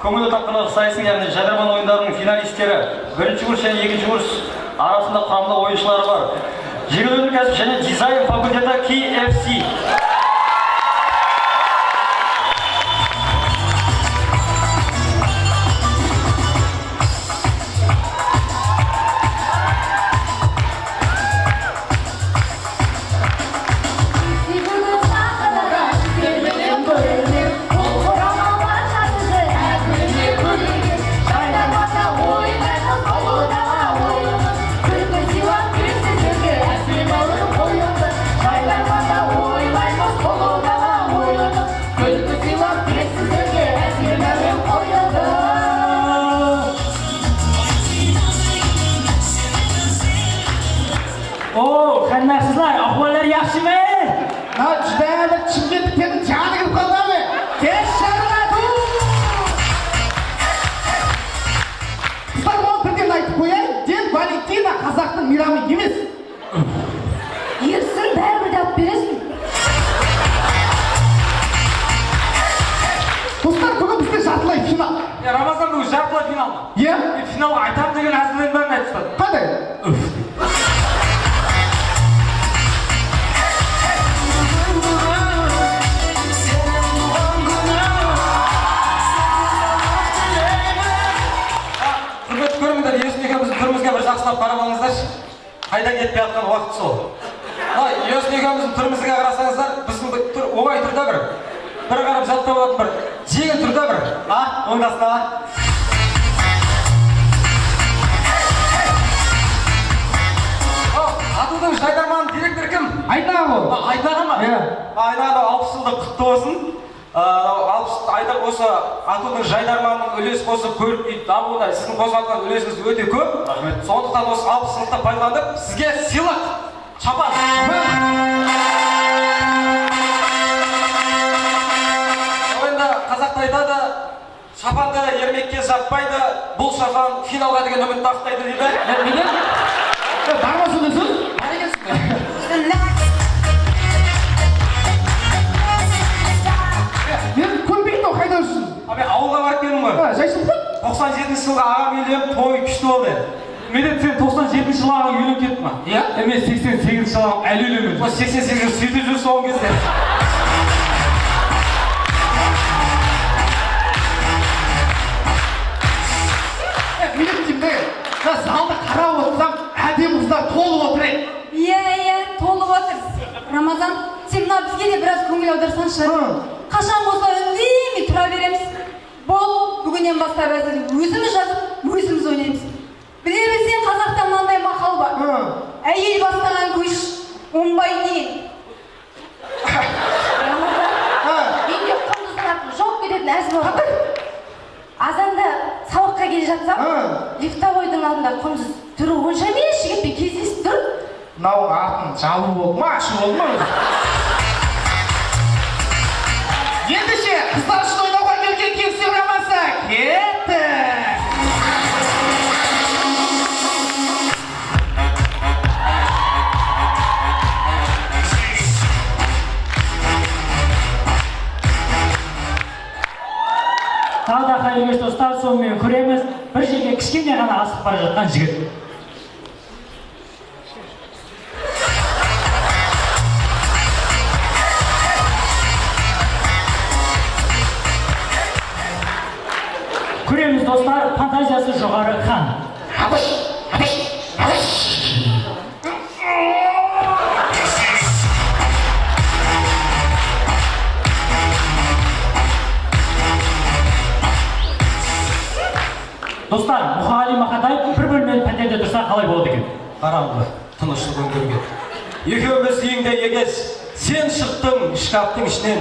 көңілді тапқырлар сайысының яғни жайдарман ойындарының финалистері, бірінші курс және екінші курс арасында құрамында ойыншылары бар. Жеңіл өнеркәсіп және дизайн факультеті KFC. Qandaysizlar? Ahvollari yaxshimi? Ha, juda bir Chimkentlikning joni kirib qoldimi? Tez sharqatu. Sizlar birden aytib qo'yay, Dien Valentina qozoqning meromi emas. Yersin baribir deb berasizmi? Do'stlar, bugun bizda jартылай final. Ramazon bu jартылай finalmi? Ya, Finalga aytam degan hazillarni aytdi. qanday? Жақсылап қарап алыңыздаршы. Қайдан кетпей жатқан уақыт сол. Есін екеуміздің түрімізге қарасаңыздар, біздің түр оңай тұрда бір қарап жатпай болатын бір жеңіл тұрда бір. Оңдасына. Атудың жайдарманының директоры кім? Айнағы ол. Айнағы ма? Айнағы 60 жылдық құтты болсын. Айдар осы Атудың жайдарманының үлес қосып көріп дамуына сіздің қосатын үлесіңіз өте көп. Сондықтан осы 60 жылдықта пайдаланып сізге сыйлық шапан. Ойында қазақта айтады, шапанды ермекке жаппайды, бұл шапан финалға деген үмітті ақтайды дейді. Неден? Бармасы десіз? Бар екенсің. Мен көрмейді ол қайда жүрсің? Мен ауылға барып келдім ғой. Жайсың ба? 97 жылғы ағам үйленіп той күшті болды. Мен сен 97 жылғы ағаң үйленіп кетті ма? Иә? Мен 88 жылғы ағаң әлі үйленбеді. 88 сөйтіп жүрсің ол кезде. Мен деймін, залды қарап отырсам, әдемі қыздар толып отыр еді. Иә, толып отыр. Рамазан, сен мына бізге де біраз көңіл аударсаңшы. Қашан осылай үндемей тұра береміз. Бол, бүгіннен бастап өзіміз жазып, өзіміз ойнаймыз. Біле білсең, қазақта мынандай мақал бар. Әйел бастаған көш, оңбай деген. Рамазан, үйде құндыздың жоқ кететін әзі бар. Азанда сабаққа келе жатсам, лифтовойдың алдында құндыз түрі онша меші кетпей кездесіп тұр. Мынау артын жабу болды ма, ашу болды ма? Ендеше, қыздар үшін ойнауға келген кемсе ұрамаса, кетті! Тағы да қайырлы кеш достар, сонымен көреміз. Бір жерге кішкене ғана асып бара жатқан жігіт. Көреміз достар, фантазиясы жоғары хан. Достар, Мұхали Мақатай бір бөлмелі пәтерде тұрса қалай болады екен? Қараңғы, тыныштық өңгерге. Екеуміз үйіңде егес, сен шықтың шкаптың ішінен.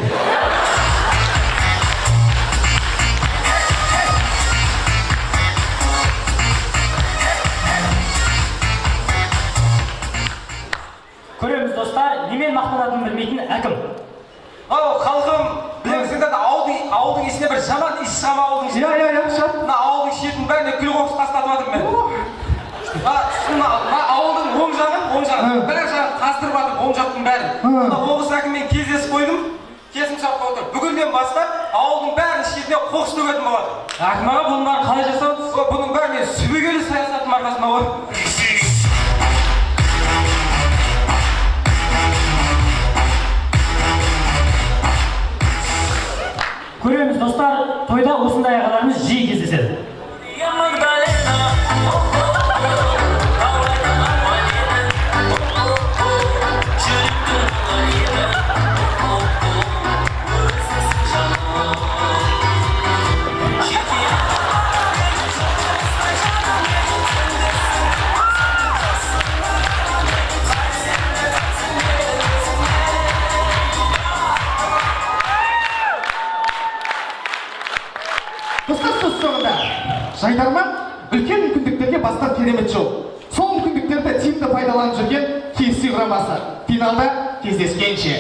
Көреміз достар, немен мақтанатынын білмейтін әкім. Ау, халқым, білесіңдер ауылдың есіне бір жаман ис шыға ма ауылдың ішіне? Иә, шат. Мына ауылдың шетін бәріне күл қоқыс тастатып жатырмын мен. Мына ауылдың оң жағын, бір жағын қаздырып жатыр, оң жақтың бәрін. Мына облыс әкімімен кездесіп қойдым. келісімшартқа отыр. Бүгіннен бастап ауылдың бәрінің шетіне қоқыс төгетін болады. Әкім аға, бұның бәрін қалай жасадыңыз? Бұның бәрі мен сүбегейлі саясаттың арқасында ғой. Көреміз достар, тойда осындай ағаларымыз жиі кездеседі. Достар, сөз соңында Жайдарман үлкен мүмкіндіктерге бастар керемет жол. Сол мүмкіндіктерді тиімді пайдаланып жүрген KFC құрамасы. Финалда кездескенше.